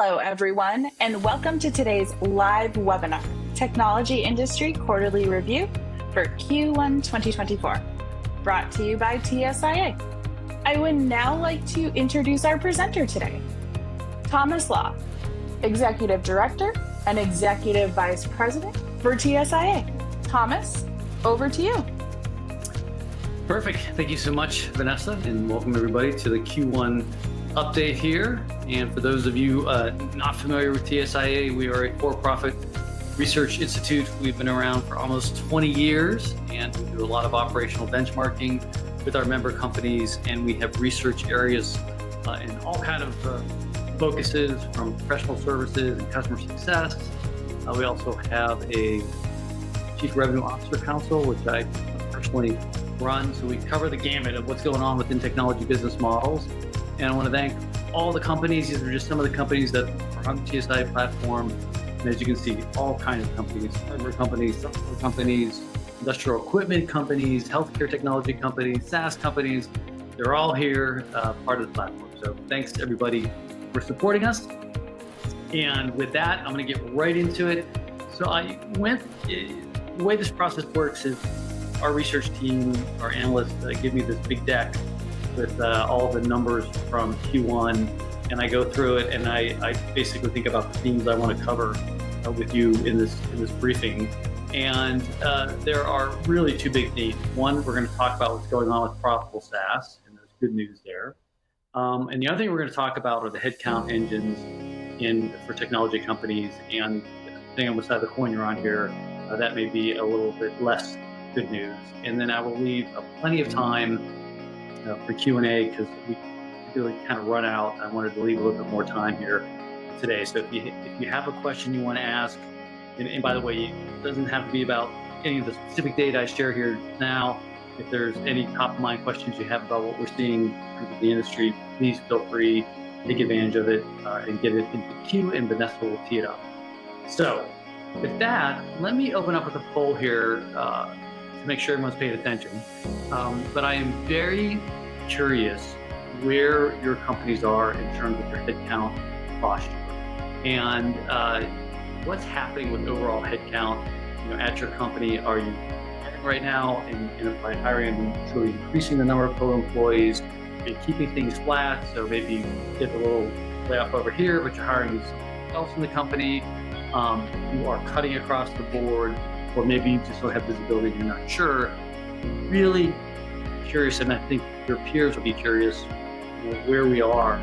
Hello, everyone, and welcome to today's live webinar, Technology Industry Quarterly Review for Q1 2024, brought to you by TSIA. I would now like to introduce our presenter today, Thomas Law, Executive Director and Executive Vice President for TSIA. Thomas, over to you. Perfect. Thank you so much, Vanessa, and welcome everybody to the Q1 update here. And for those of you not familiar with TSIA, we are a for-profit research institute. We've been around for almost 20 years, and we do a lot of operational benchmarking with our member companies, and we have research areas in all kind of focuses, from professional services and customer success. We also have a Chief Revenue Officer Council, which I personally run. So we cover the gamut of what's going on within technology business models. And I want to thank all the companies. These are just some of the companies that are on the TSIA platform. And as you can see, all kinds of companies, hardware companies, software companies, industrial equipment companies, healthcare technology companies, SaaS companies. They're all here, part of the platform. So thanks to everybody for supporting us. And with that, I'm going to get right into it. So the way this process works is our research team, our analysts give me this big deck with all the numbers from Q1, and I go through it, and I basically think about the themes I want to cover with you in this briefing. And there are really two big themes. One, we're going to talk about what's going on with profitable SaaS, and there's good news there. And the other thing we're going to talk about are the headcount engines for technology companies. And depending on what side of the coin you're on here, that may be a little bit less good news. And then I will leave plenty of time for Q&A, because we really kind of run out. I wanted to leave a little bit more time here today. So if you have a question you want to ask, and by the way, it doesn't have to be about any of the specific data I share here now. If there's any top of mind questions you have about what we're seeing in the industry, please feel free, take advantage of it, and get it into the queue, and Vanessa will tee it up. So with that, let me open up with a poll here to make sure everyone's paying attention. But I am very curious where your companies are in terms of your headcount posture, and what's happening with overall headcount at your company. Are you hiring right now, and by hiring, and truly increasing the number of total employees? Are you keeping things flat? So maybe you get a little layoff over here, but you're hiring something else in the company. You are cutting across the board, or maybe you just don't have visibility and you're not sure. Really curious, and I think your peers will be curious where we are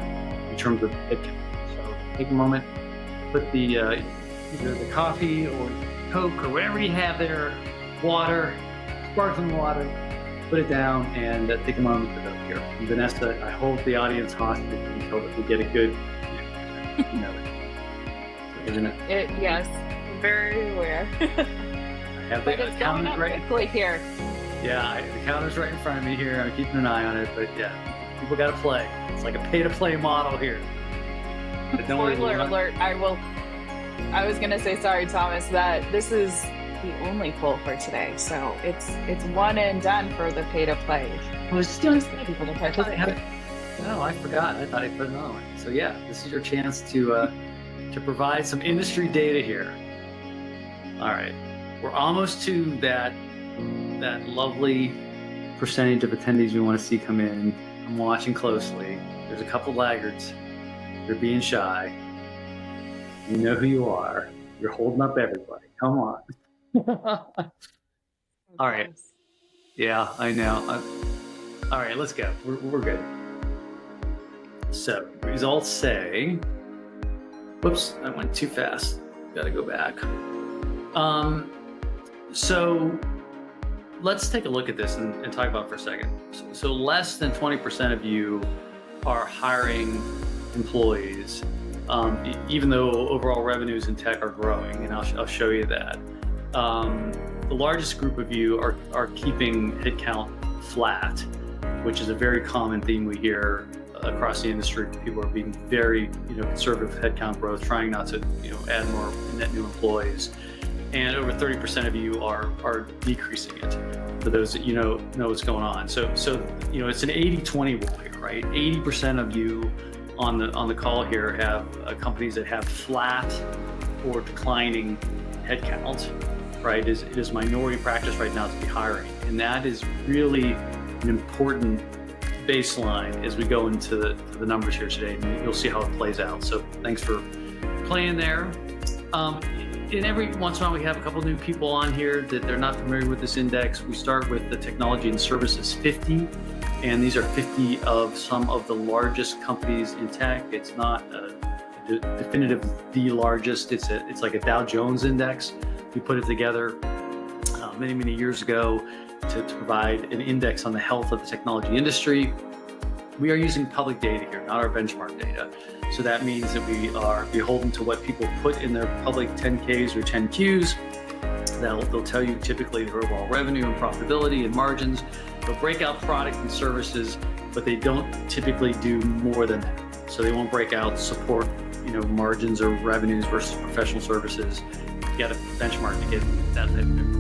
in terms of headcount. So take a moment, put the either the coffee or Coke or whatever you have there, water, sparkling water, put it down, and take a moment to go here. And Vanessa, I hold the audience hostage until we get a good, isn't it? Yes, very aware. I have but it's going up quickly here. Yeah, the counter's right in front of me here. I'm keeping an eye on it, but yeah, people got to play. It's like a pay-to-play model here. Spoiler alert! I was gonna say, sorry, Thomas, that this is the only poll for today, so it's one and done for the pay-to-play. I was still people to participate. No, I forgot. I thought I put another one. So yeah, this is your chance to provide some industry data here. All right, we're almost to that lovely percentage of attendees we want to see come in. I'm watching closely. There's a couple laggards. They're being shy. You know who you are. You're holding up everybody. Come on. All right. Yeah, I know. All right, let's go. We're good. So results say, whoops, I went too fast. Got to go back. So let's take a look at this and talk about it for a second. So less than 20% of you are hiring employees, even though overall revenues in tech are growing, and I'll show you that. The largest group of you are keeping headcount flat, which is a very common theme we hear across the industry. People are being very conservative headcount growth, trying not to add more net new employees. And over 30% of you are decreasing it, for those that know what's going on. So it's an 80-20 rule here, right? 80% of you on the call here have companies that have flat or declining headcount, right? It is minority practice right now to be hiring, and that is really an important baseline as we go into the numbers here today, and you'll see how it plays out. So thanks for playing there. And every once in a while we have a couple new people on here that they're not familiar with this index. We start with the Technology and Services 50, and these are 50 of some of the largest companies in tech. It's not definitive the largest. It's like a Dow Jones index. We put it together many years ago to provide an index on the health of the technology industry. We are using public data here, not our benchmark data. So that means that we are beholden to what people put in their public 10Ks or 10Qs. They'll tell you typically their overall revenue and profitability and margins. They'll break out product and services, but they don't typically do more than that. So they won't break out support, margins or revenues versus professional services. You got to benchmark to get that type of information.